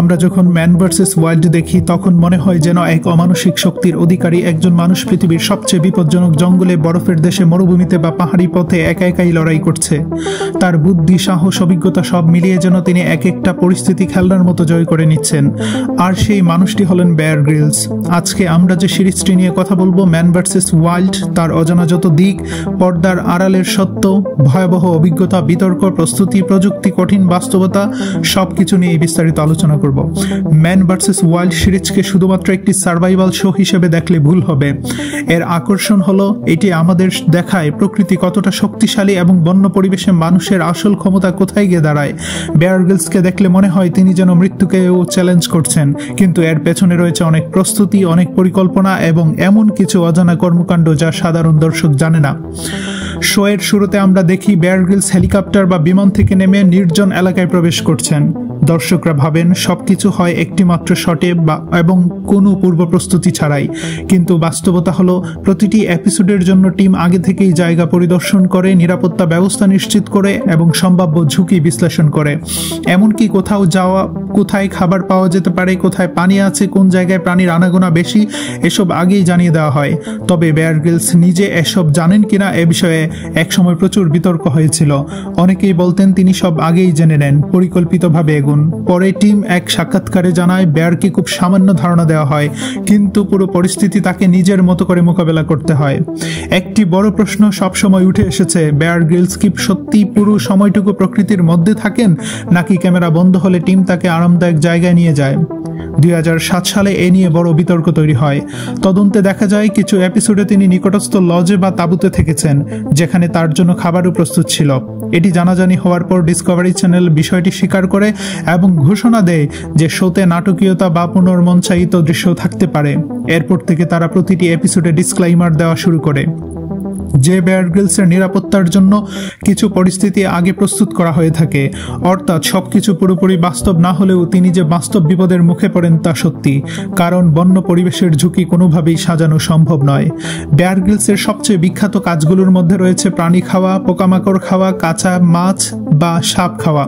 আমরা যখন man versus wild দেখি তখন মনে হয় যেন এক অমানসিক শক্তির অধিকারী একজন মানুষ পৃথিবীর সবচেয়ে বিপজ্জনক জঙ্গলে, বরফের দেশে, মরুভূমিতে বা পাহাড়ি পথে একা একাই লড়াই করছে। তার বুদ্ধি, সাহস, অভিজ্ঞতা সব মিলিয়ে যেন তিনি এক একটা পরিস্থিতি খেলনার মতো জয় করে নিচ্ছেন। আর সেই মানুষটি হলেন বেয়ার গ্রিলস। আজকে আমরা যে সিরিজটি নিয়ে কথা বলবো, ম্যান ভার্সেস ওয়াইল্ড, তার অজানা যত দিক, পর্দার আড়ালের সত্য, ভয়াবহ অভিজ্ঞতা, বিতর্ক, প্রস্তুতি, প্রযুক্তি, কঠিন বাস্তবতা, সবকিছু নিয়ে বিস্তারিত আলোচনা করব। ম্যান ভার্সেস ওয়াইল্ড সিরিজকে শুধুমাত্র একটি সার্ভাইভাল শো হিসেবে দেখলে ভুল হবে। এর আকর্ষণ হলো এটি আমাদের দেখায় প্রকৃতি কতটা শক্তিশালী এবং বন্য পরিবেশে মানুষের আসল ক্ষমতা কোথায় গিয়ে দাঁড়ায়। বেয়ার গ্রিলসকে দেখলে মনে হয় তিনি যেন মৃত্যুকেও চ্যালেঞ্জ করছেন, কিন্তু এর পেছনে রয়েছে অনেক প্রস্তুতি, অনেক পরিকল্পনা এবং এমন কিছু অজানা কর্মকাণ্ড যা সাধারণ দর্শক জানে না। শো এর শুরুতে আমরা দেখি বেয়ার গ্রিলস হেলিকপ্টার বা বিমান থেকে নেমে নির্জন এলাকায় প্রবেশ করছেন। দর্শকরা ভাবেন সবকিছু হয় একটি মাত্র শটে এবং কোনো পূর্ব প্রস্তুতি ছাড়াই, কিন্তু বাস্তবতা হলো প্রতিটি এপিসোডের জন্য টিম আগে থেকেই জায়গা পরিদর্শন করে, নিরাপত্তা ব্যবস্থা নিশ্চিত করে এবং সম্ভাব্য ঝুঁকি বিশ্লেষণ করে। এমনকি কোথাও যাওয়া, কোথায় খাবার পাওয়া যেতে পারে, কোথায় পানি আছে, কোন জায়গায় প্রাণীর আনাগোনা বেশি, এসব আগেই জানিয়ে দেওয়া হয়। তবে বেয়ার গ্রিলস নিজে এসব জানেন কিনা এ বিষয়ে একসময় প্রচুর বিতর্ক হয়েছিল। অনেকেই বলতেন তিনি সব আগেই জেনে নেন, পরিকল্পিতভাবে এগুন। পরে টিম এক সাক্ষাৎকারে জানায় বেয়ারকে খুব সামান্য ধারণা দেওয়া হয়, কিন্তু পুরো পরিস্থিতি তাকে নিজের মতো করে মোকাবেলা করতে হয়। একটি বড় প্রশ্ন সবসময় উঠে এসেছে, বেয়ার গ্রিলস কি সত্যি পুরো সময়টুকু প্রকৃতির মধ্যে থাকেন, নাকি ক্যামেরা বন্ধ হলে টিম তাকে আরামদায়ক জায়গায় নিয়ে যায়? 2007 সালে এ নিয়ে বড় বিতর্ক তৈরি হয়। তদন্তে দেখা যায় কিছু এপিসোডে তিনি নিকটস্থ লজে বা তাঁবুতে থেকেছেন, যেখানে তার জন্য খাবারও প্রস্তুত ছিল। এটি জানাজানি হওয়ার পর ডিসকভারি চ্যানেল বিষয়টি স্বীকার করে এবং ঘোষণা দেয় যে শোতে নাটকীয়তা বা পুনর্মঞ্চায়িত দৃশ্য থাকতে পারে। এরপর থেকে তারা প্রতিটি এপিসোডে ডিসক্লেইমার দেওয়া শুরু করে যে বেয়ার গ্রিলসের নিরাপত্তার জন্য কিছু পরিস্থিতি আগে প্রস্তুত করা হয়ে থাকে। অর্থাৎ সবকিছু পুরোপুরি বাস্তব না হলেও তিনি যে বাস্তব বিপদের মুখে পড়েন তা সত্যি, কারণ বন্য পরিবেশের ঝুঁকি কোনোভাবেই সাজানো সম্ভব নয়। বেয়ার গ্রিলসের সবচেয়ে বিখ্যাত কাজগুলোর মধ্যে রয়েছে প্রাণী খাওয়া, পোকামাকড় খাওয়া, কাঁচা মাছ বা সাপ খাওয়া।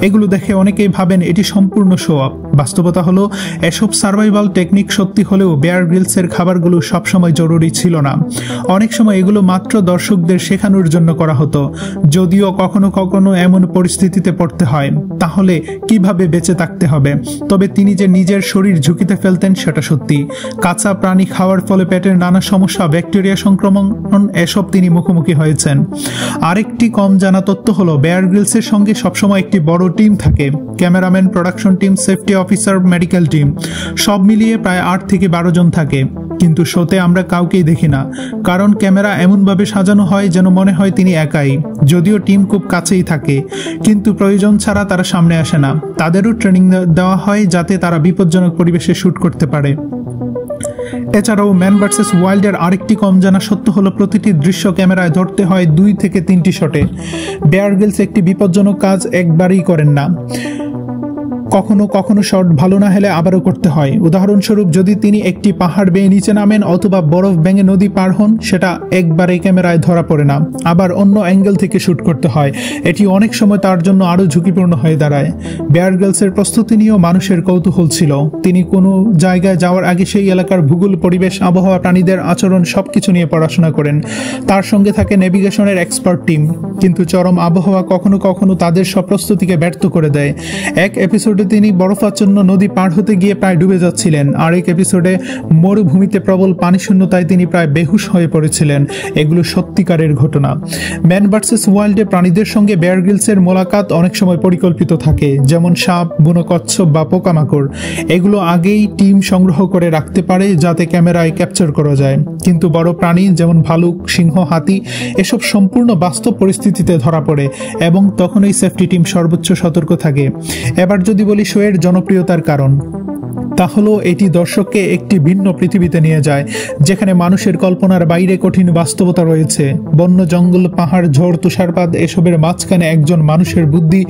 এগুলো দেখে অনেকেই ভাবেন এটি সম্পূর্ণ শো অফ। বাস্তবতা হলো এসব সার্ভাইভাল টেকনিক সত্যি হলেও বেয়ার গ্রিলসের খাবারগুলো সবসময় জরুরি ছিল না। অনেক সময় এগুলো মাত্র দর্শকদের শেখানোর জন্য করা হতো। যদিও কখনো কখনো এমন পরিস্থিতিতে পড়তে হয়, তাহলে কিভাবে বেঁচে থাকতে হবে। তবে তিনি যে নিজের শরীর ঝুঁকিতে ফেলতেন সেটা সত্যি। কাঁচা প্রাণী খাওয়ার ফলে পেটের নানা সমস্যা, ব্যাকটেরিয়া সংক্রমণ, এসব তিনি মুখোমুখি হয়েছেন। আরেকটি কম জানা তথ্য হলো বেয়ার গ্রিলসের সঙ্গে সবসময় একটি বড় টিম থাকে। Cameraman, production team, safety officer, medical team, সব মিলিয়ে প্রায় 8 থেকে 12 জন থাকে। কিন্তু শোতে আমরা কাউকেই দেখি না, কারণ ক্যামেরা এমনভাবে সাজানো হয় যেন মনে হয় তিনি একাই। যদিও টিম খুব কাছেই থাকে, কিন্তু প্রয়োজন ছাড়া তারা সামনে আসে না। তাদেরও ট্রেনিং দেওয়া হয় যাতে তারা বিপজ্জনক পরিবেশে শুট করতে পারে। এছাড়াও ম্যান ভার্সেস ওয়াইল্ডের আরেকটি কম জানা সত্য হলো প্রতিটি দৃশ্য ক্যামেরায় ধরতে হয় 2 থেকে 3টি শটে। বেয়ার গ্রিলস একটি বিপজ্জনক কাজ একবারই করেন না, কখনো কখনো শট ভালো না হলে আবারও করতে হয়। উদাহরণস্বরূপ, যদি তিনি একটি পাহাড় বেয়ে নিচে নামেন অথবা বরফ ভেঙে নদী পার হন, সেটা একবারে ক্যামেরায় ধরা পড়ে না, আবার অন্য অ্যাঙ্গেল থেকে শুট করতে হয়। এটি অনেক সময় তার জন্য আরও ঝুঁকিপূর্ণ হয়ে দাঁড়ায়। বেয়ার গ্রিলসের প্রস্তুতি নিয়েও মানুষের কৌতূহল ছিল। তিনি কোনো জায়গায় যাওয়ার আগে সেই এলাকার ভূগোল, পরিবেশ, আবহাওয়া, প্রাণীদের আচরণ সবকিছু নিয়ে পড়াশোনা করেন। তার সঙ্গে থাকে নেভিগেশনের এক্সপার্ট টিম, কিন্তু চরম আবহাওয়া কখনো কখনো তাদের সব প্রস্তুতিকে ব্যর্থ করে দেয়। এক এপিসোডে তিনি বরফাচ্ছন্ন নদী পার হতে গিয়ে প্রায় ডুবে যাচ্ছিলেন। আরেক এপিসোডে মরুভূমিতে প্রবল পানি শূন্যতায় তিনি প্রায় বেহুশ হয়ে পড়েছিলেন। এগুলো সত্যিকারের ঘটনা। ম্যান ভার্সেস ওয়াইল্ডে প্রাণীদের সঙ্গে বেয়ার গ্রিলসের মোলাকাত অনেক সময় পরিকল্পিত থাকে, যেমন সাপ, বুনো কচ্ছপ বা পোকামাকড়। এগুলো আগেই টিম সংগ্রহ করে রাখতে পারে যাতে ক্যামেরায় ক্যাপচার করা যায়। কিন্তু বড় প্রাণী যেমন ভালুক, সিংহ, হাতি, এসব সম্পূর্ণ বাস্তব পরিস্থিতিতে ধরা পড়ে এবং তখনই সেফটি টিম সর্বোচ্চ সতর্ক থাকে। এবার যদি বলি শো এর জনপ্রিয়তার কারণ, তা হলো এটি দর্শককে একটি ভিন্ন পৃথিবীতে নিয়ে যায়, যেখানে মানুষের কল্পনার বাইরে কঠিন বাস্তবতা রয়েছে। বন্য জঙ্গল, পাহাড়, ঝড়, তুষারপাত, এসবের মাঝখানে একজন মানুষের বুদ্ধি,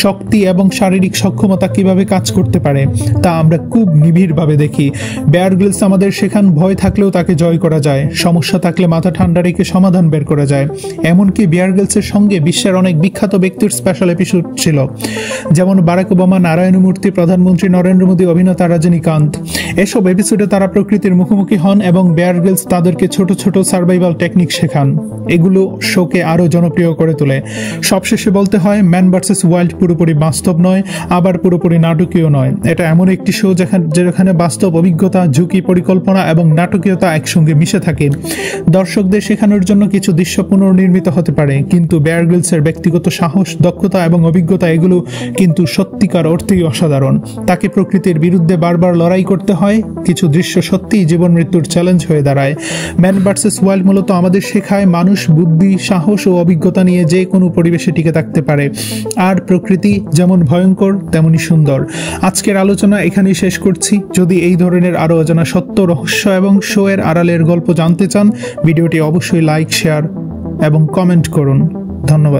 শক্তি এবং শারীরিক সক্ষমতা কিভাবে কাজ করতে পারে তা আমরা খুব নিবিড়ভাবে দেখি। বেয়ার গ্রিলস আমাদের শেখান ভয় থাকলেও তাকে জয় করা যায়, সমস্যা থাকলে মাথা ঠান্ডা রেখে সমাধান বের করা যায়। এমনকি বেয়ার গ্রিলসের সঙ্গে বিশ্বের অনেক বিখ্যাত ব্যক্তির স্পেশাল এপিসোড ছিল, যেমন বারাক ওবামা, নারায়ণ মূর্তি, প্রধানমন্ত্রী নরেন্দ্র মোদী, অভিনেতা রজনীকান্ত। এসব এপিসোডে তারা প্রকৃতির মুখোমুখি হন এবং বেয়ার গ্রিলস তাদেরকে ছোট ছোট সার্ভাইভাল টেকনিক শেখান। এগুলো শোকে আরও জনপ্রিয় করে তোলে। সবশেষে বলতে হয়, ম্যান ভার্সেস ওয়াইল্ড পুরোপুরি বাস্তব নয়, আবার পুরোপুরি নাটকীয় নয়। এটা এমন একটি শো যেখানে বাস্তব অভিজ্ঞতা, ঝুঁকি, পরিকল্পনা এবং নাটকীয়তা একসঙ্গে মিশে থাকে। দর্শকদের শেখানোর জন্য কিছু দৃশ্য পুনর্নির্মিত হতে পারে, কিন্তু বেয়ার গ্রিলসের ব্যক্তিগত সাহস, দক্ষতা এবং অভিজ্ঞতা এগুলো কিন্তু সত্যিকার অর্থেই অসাধারণ। তাকে প্রকৃতির বিরুদ্ধে বারবার লড়াই করতে হয়, কিছু দৃশ্য সত্যিই জীবন মৃত্যুর চ্যালেঞ্জ হয়ে দাঁড়ায়। ম্যান ভার্সেস ওয়াইল্ড মূলত আমাদের শেখায় মানুষ বুদ্ধি, সাহস ও অভিজ্ঞতা নিয়ে যে কোনো পরিবেশে টিকে থাকতে পারে, আর প্রকৃতি যেমন ভয়ঙ্কর তেমনি সুন্দর। আজকের আলোচনা এখানেই শেষ করছি। যদি এই ধরনের আরও অজানা সত্য, রহস্য এবং শো এর আড়ালের গল্প জানতে চান, ভিডিওটি অবশ্যই লাইক, শেয়ার এবং কমেন্ট করুন। ধন্যবাদ।